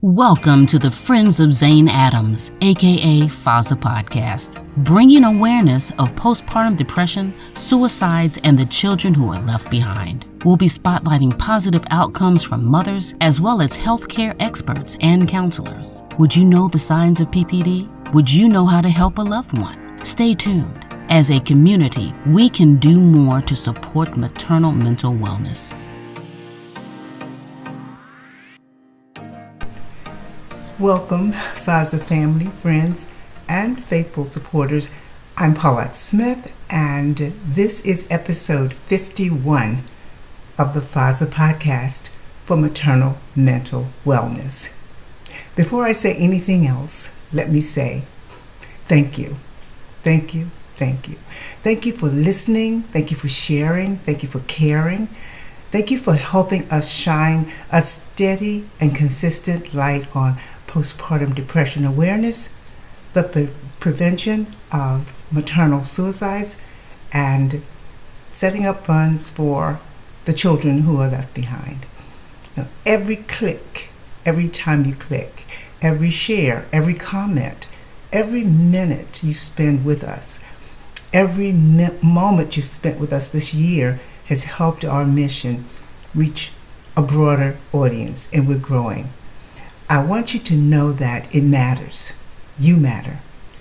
Welcome to the Friends of Zane Adams, aka FOZA Podcast, bringing awareness of postpartum depression, suicides, and the children who are left behind. We'll be spotlighting positive outcomes from mothers as well as healthcare experts and counselors. Would you know the signs of PPD? Would you know how to help a loved one? Stay tuned. As a community, we can do more to support maternal mental wellness. Welcome, FOZA family, friends, and faithful supporters. I'm Paulette Smith, and this is episode 51 of the FOZA Podcast for Maternal Mental Wellness. Before I say anything else, let me say thank you. Thank you. Thank you. Thank you for listening. Thank you for sharing. Thank you for caring. Thank you for helping us shine a steady and consistent light on postpartum depression awareness, the prevention of maternal suicides, and setting up funds for the children who are left behind. Now, every click, every time you click, every share, every comment, every minute you spend with us, every moment you spent with us this year has helped our mission reach a broader audience, and we're growing. I want you to know that it matters. You matter.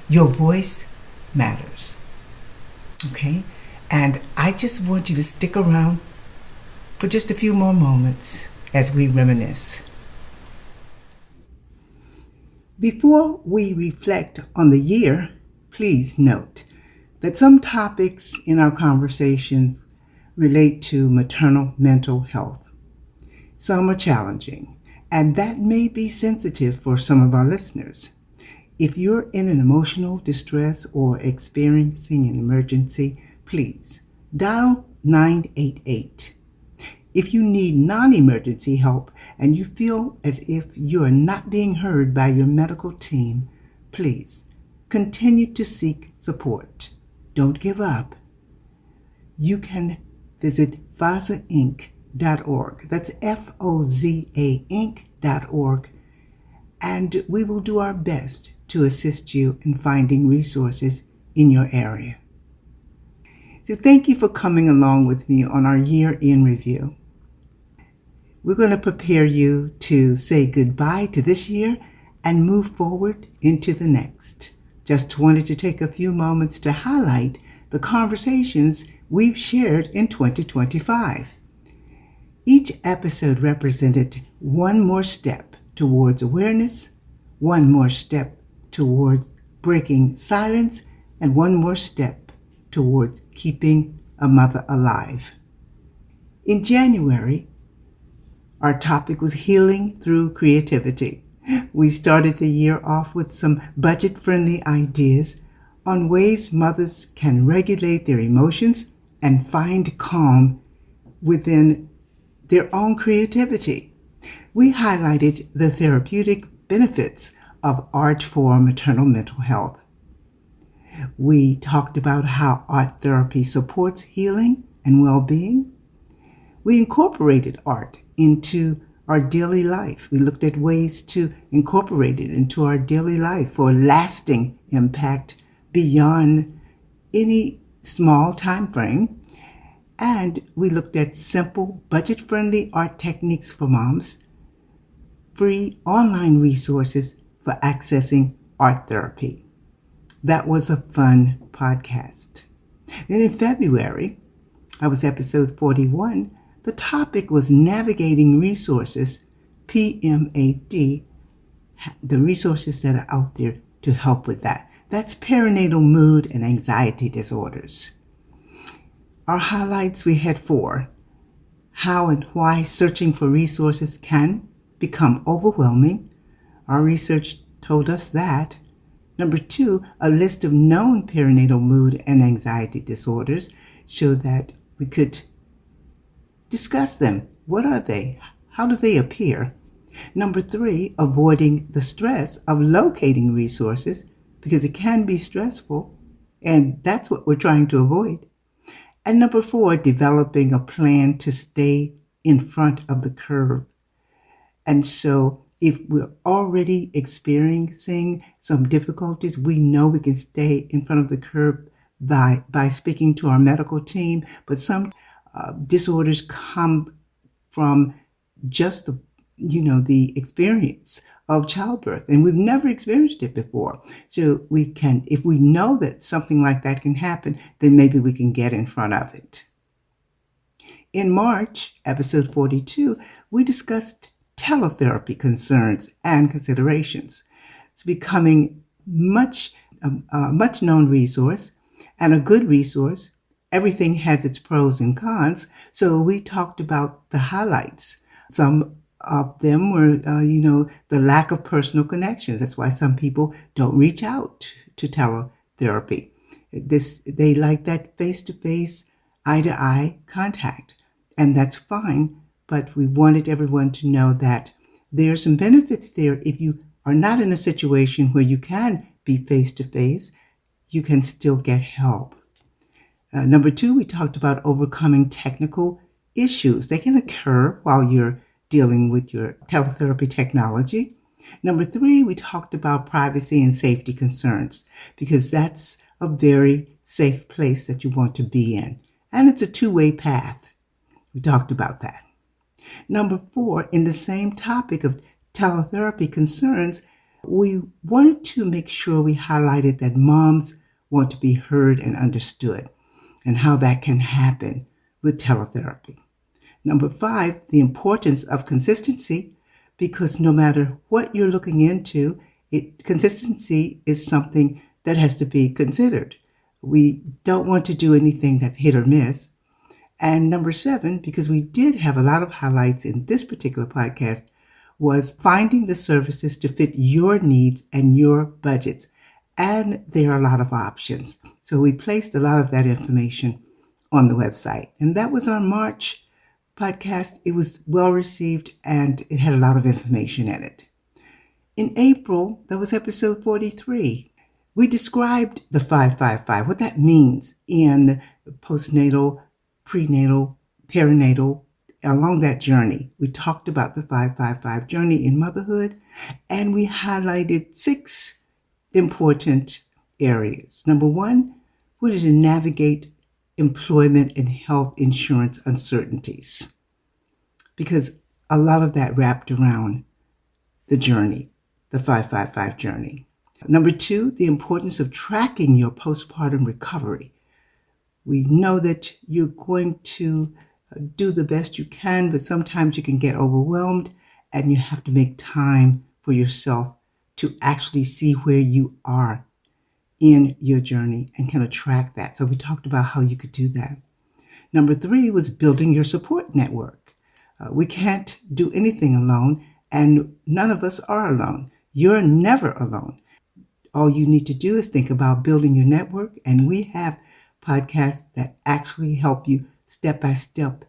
Your voice matters. Okay? And I just want you to stick around for just a few more moments as we reminisce. Before we reflect on the year, please note that some topics in our conversations relate to maternal mental health. Some are challenging, and that may be sensitive for some of our listeners. If you're in an emotional distress or experiencing an emergency, please dial 988. If you need non-emergency help and you feel as if you are not being heard by your medical team, please continue to seek support. Don't give up. You can visit FOZAinc.org. That's FOZA Inc.org, and we will do our best to assist you in finding resources in your area. So thank you for coming along with me on our year in review. We're going to prepare you to say goodbye to this year and move forward into the next. Just wanted to take a few moments to highlight the conversations we've shared in 2025. Each episode represented one more step towards awareness, one more step towards breaking silence, and one more step towards keeping a mother alive. In January, our topic was healing through creativity. We started the year off with some budget-friendly ideas on ways mothers can regulate their emotions and find calm within their own creativity. We highlighted the therapeutic benefits of art for maternal mental health. We talked about how art therapy supports healing and well-being. We incorporated art into our daily life. We looked at ways to incorporate it into our daily life for lasting impact beyond any small time frame. And we looked at simple, budget-friendly art techniques for moms, free online resources for accessing art therapy. That was a fun podcast. Then in February, that was episode 41, the topic was navigating resources, PMAD, the resources that are out there to help with that. That's perinatal mood and anxiety disorders. Our highlights, we had 4. How and why searching for resources can become overwhelming. Our research told us that. Number 2, a list of known perinatal mood and anxiety disorders showed that we could discuss them. What are they? How do they appear? Number 3, avoiding the stress of locating resources, because it can be stressful, and that's what we're trying to avoid. And number 4, developing a plan to stay in front of the curve. And so If we're already experiencing some difficulties, we know we can stay in front of the curve by speaking to our medical team. But some disorders come from just the experience of childbirth, and we've never experienced it before. So if we know that something like that can happen, then maybe we can get in front of it. In March, episode 42, we discussed teletherapy concerns and considerations. It's becoming a much known resource and a good resource. Everything has its pros and cons, so we talked about the highlights. Some of them were, the lack of personal connections. That's why some people don't reach out to teletherapy. They like that face-to-face, eye-to-eye contact, and that's fine, but we wanted everyone to know that there are some benefits there. If you are not in a situation where you can be face-to-face, you can still get help. Number 2, we talked about overcoming technical issues. They can occur while you're dealing with your teletherapy technology. Number 3, we talked about privacy and safety concerns, because that's a very safe place that you want to be in. And it's a two-way path. We talked about that. Number 4, in the same topic of teletherapy concerns, we wanted to make sure we highlighted that moms want to be heard and understood, and how that can happen with teletherapy. Number 5, the importance of consistency, because no matter what you're looking into, consistency is something that has to be considered. We don't want to do anything that's hit or miss. And number 7, because we did have a lot of highlights in this particular podcast, was finding the services to fit your needs and your budgets. And there are a lot of options. So we placed a lot of that information on the website. And that was our March podcast. It was well received and it had a lot of information in it. In April, that was episode 43. We described the 555, what that means in postnatal, prenatal, perinatal, along that journey. We talked about the 555 journey in motherhood, and we highlighted 6 important areas. Number 1, we to navigate employment and health insurance uncertainties, because a lot of that wrapped around the journey, the 555 journey. Number 2, the importance of tracking your postpartum recovery. We know that you're going to do the best you can, but sometimes you can get overwhelmed and you have to make time for yourself to actually see where you are in your journey and kind of track that. So we talked about how you could do that. Number 3 was building your support network. We can't do anything alone, and none of us are alone. You're never alone. All you need to do is think about building your network, and we have podcasts that actually help you step by step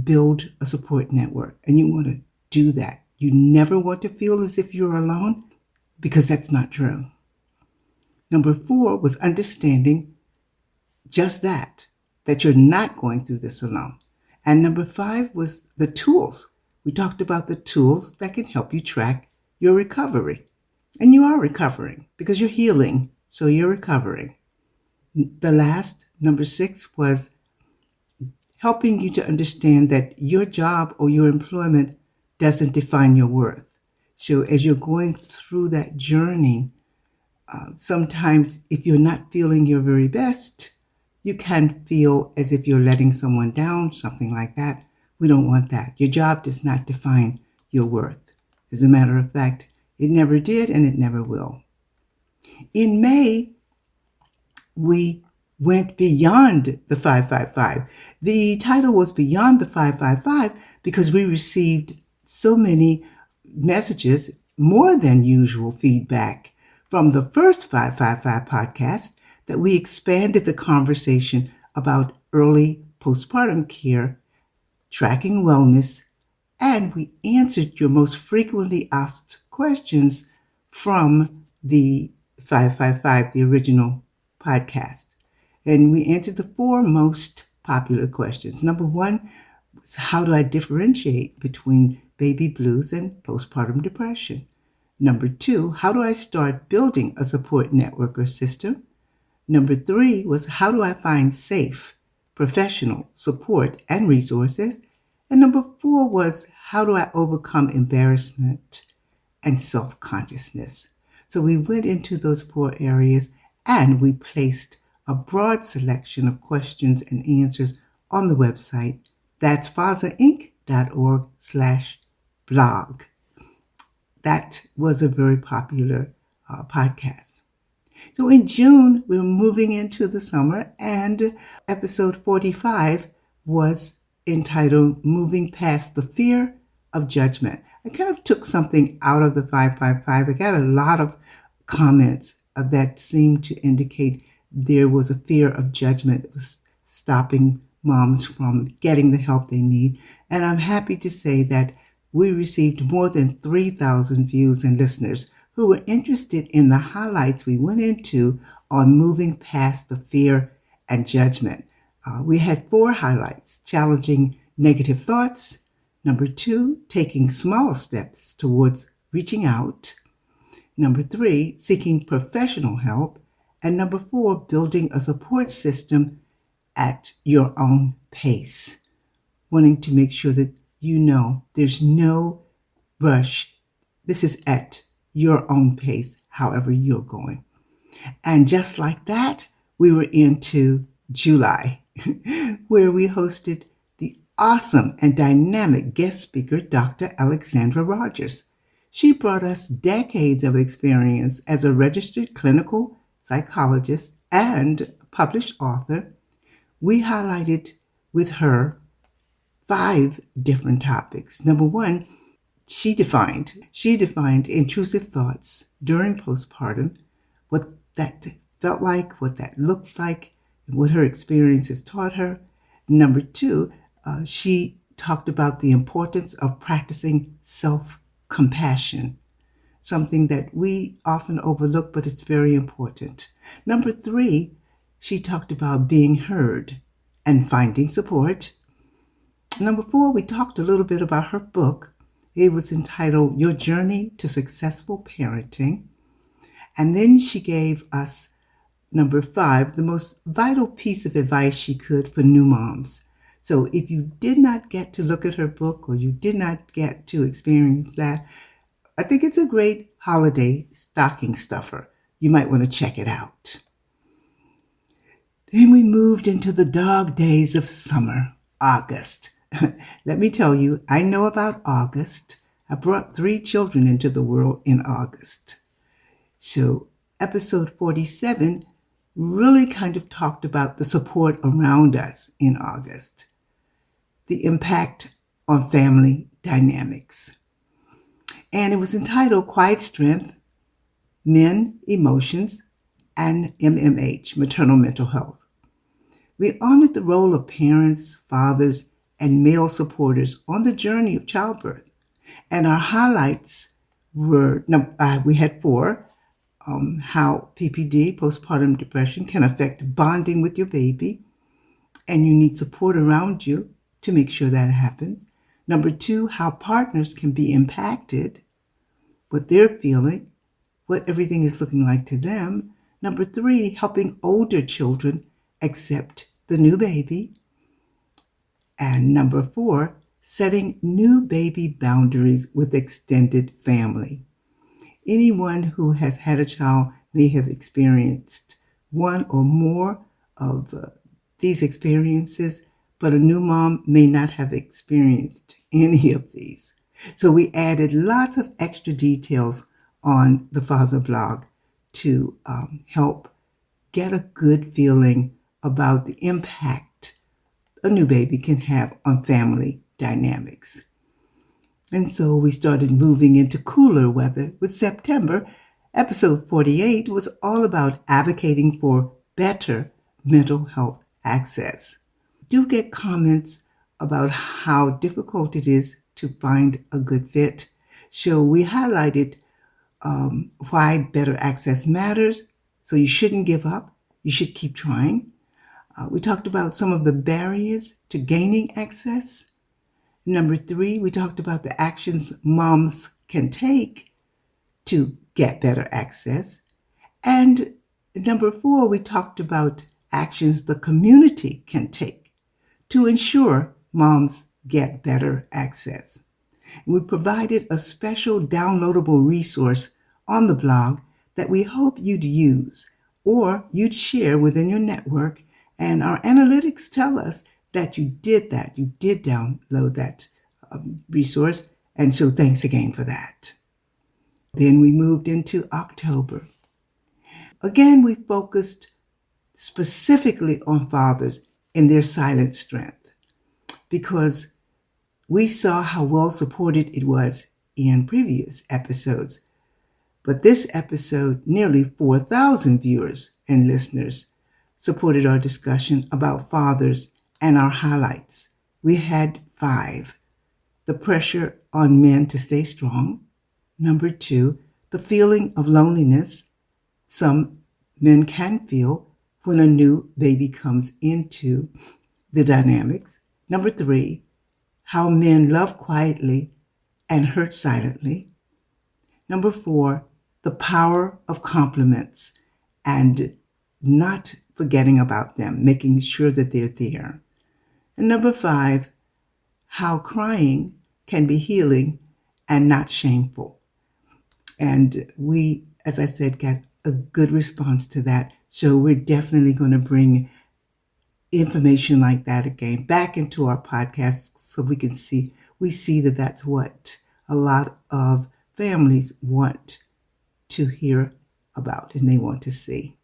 build a support network. And you want to do that. You never want to feel as if you're alone, because that's not true. Number 4 was understanding just that you're not going through this alone. And number 5 was the tools. We talked about the tools that can help you track your recovery. And you are recovering because you're healing, so you're recovering. The last, number 6, was helping you to understand that your job or your employment doesn't define your worth. So as you're going through that journey, sometimes if you're not feeling your very best, you can feel as if you're letting someone down, something like that. We don't want that. Your job does not define your worth. As a matter of fact, it never did and it never will. In May, we went beyond the 555. The title was Beyond the 555 because we received so many messages, more than usual feedback from the first 555 podcast, that we expanded the conversation about early postpartum care, tracking wellness, and we answered your most frequently asked questions from the 555, the original podcast. And we answered the 4 most popular questions. Number 1 was, how do I differentiate between baby blues and postpartum depression. Number 2, how do I start building a support network or system? Number 3 was how do I find safe, professional support and resources? And number 4 was how do I overcome embarrassment and self-consciousness? So we went into those 4 areas and we placed a broad selection of questions and answers on the website. That's fozainc.org/blog. That was a very popular podcast. So in June, we're moving into the summer, and episode 45 was entitled Moving Past the Fear of Judgment. I kind of took something out of the 555. I got a lot of comments that seemed to indicate there was a fear of judgment that was stopping moms from getting the help they need. And I'm happy to say that we received more than 3,000 views and listeners who were interested in the highlights we went into on moving past the fear and judgment. We had 4 highlights: challenging negative thoughts. Number 2, taking small steps towards reaching out. Number 3, seeking professional help. And number 4, building a support system at your own pace. Wanting to make sure that you know there's no rush. This is at your own pace, however you're going. And just like that, we were into July, where we hosted the awesome and dynamic guest speaker, Dr. Alexandra Rogers. She brought us decades of experience as a registered clinical psychologist and published author. We highlighted with her 5 different topics. Number 1, she defined intrusive thoughts during postpartum, what that felt like, what that looked like, and what her experiences taught her. Number 2, she talked about the importance of practicing self-compassion, something that we often overlook, but it's very important. Number 3, she talked about being heard and finding support. Number 4, we talked a little bit about her book. It was entitled Your Journey to Successful Parenting. And then she gave us, number 5, the most vital piece of advice she could for new moms. So if you did not get to look at her book or you did not get to experience that, I think it's a great holiday stocking stuffer. You might want to check it out. Then we moved into the dog days of summer, August. Let me tell you, I know about August. I brought 3 children into the world in August. So episode 47 really kind of talked about the support around us in August, the impact on family dynamics. And it was entitled Quiet Strength, Men, Emotions, and MMH, Maternal Mental Health. We honored the role of parents, fathers, and male supporters on the journey of childbirth. And our highlights were, we had 4, how PPD, postpartum depression, can affect bonding with your baby, and you need support around you to make sure that happens. Number 2, how partners can be impacted, what they're feeling, what everything is looking like to them. Number 3, helping older children accept the new baby. And number 4, setting new baby boundaries with extended family. Anyone who has had a child may have experienced one or more of these experiences, but a new mom may not have experienced any of these. So we added lots of extra details on the FOZA blog to help get a good feeling about the impact a new baby can have on family dynamics. And so we started moving into cooler weather with September. Episode 48 was all about advocating for better mental health access. Do get comments about how difficult it is to find a good fit. So we highlighted why better access matters. So you shouldn't give up. You should keep trying. We talked about some of the barriers to gaining access. Number 3, we talked about the actions moms can take to get better access. And number 4, we talked about actions the community can take to ensure moms get better access. We provided a special downloadable resource on the blog that we hope you'd use or you'd share within your network. And our analytics tell us that you did that. You did download that resource. And so thanks again for that. Then we moved into October. Again, we focused specifically on fathers in their silent strength because we saw how well supported it was in previous episodes. But this episode, nearly 4,000 viewers and listeners supported our discussion about fathers and our highlights. We had 5. The pressure on men to stay strong. Number 2, the feeling of loneliness some men can feel when a new baby comes into the dynamics. Number 3, how men love quietly and hurt silently. Number 4, the power of compliments and not forgetting about them, making sure that they're there. And number 5, how crying can be healing and not shameful. And we, as I said, got a good response to that. So we're definitely going to bring information like that again back into our podcast so we see that that's what a lot of families want to hear about and they want to see.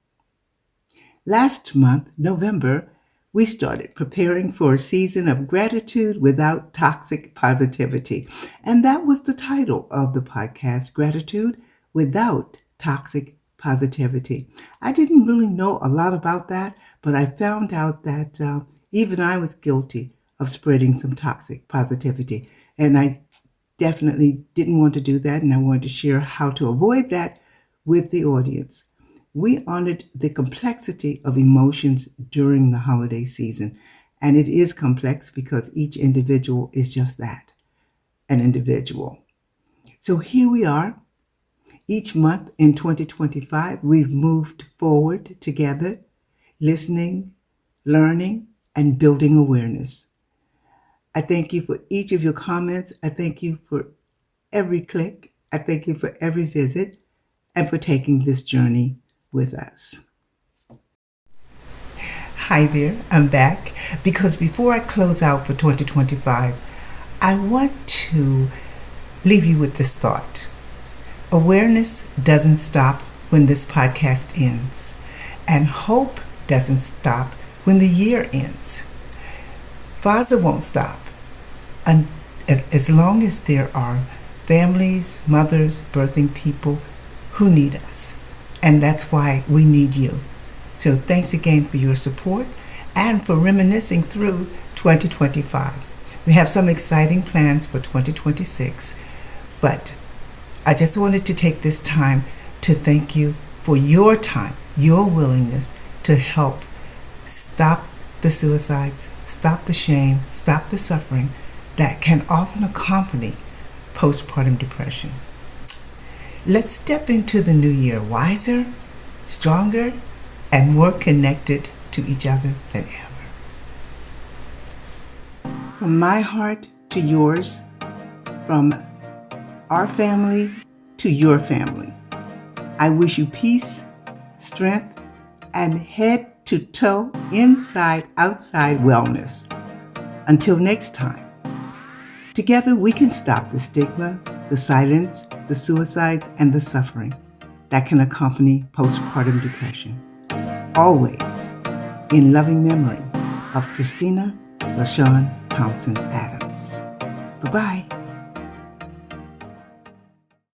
Last month, November, we started preparing for a season of gratitude without toxic positivity. And that was the title of the podcast, Gratitude Without Toxic Positivity. I didn't really know a lot about that, but I found out that even I was guilty of spreading some toxic positivity. And I definitely didn't want to do that, and I wanted to share how to avoid that with the audience. We honored the complexity of emotions during the holiday season, and it is complex because each individual is just that, an individual. So here we are. Each month in 2025, we've moved forward together, listening, learning, and building awareness. I thank you for each of your comments. I thank you for every click. I thank you for every visit and for taking this journey with us. Hi there, I'm back because before I close out for 2025, I want to leave you with this thought. Awareness doesn't stop when this podcast ends, and hope doesn't stop when the year ends. FOZA won't stop as long as there are families, mothers, birthing people who need us. And that's why we need you. So thanks again for your support and for reminiscing through 2025. We have some exciting plans for 2026, but I just wanted to take this time to thank you for your time, your willingness to help stop the suicides, stop the shame, stop the suffering that can often accompany postpartum depression. Let's step into the new year wiser, stronger, and more connected to each other than ever. From my heart to yours, from our family to your family, I wish you peace, strength, and head to toe, inside, outside wellness. Until next time, together we can stop the stigma, the silence, the suicides, and the suffering that can accompany postpartum depression. Always in loving memory of Christina LaShawn Thompson Adams. Bye-bye.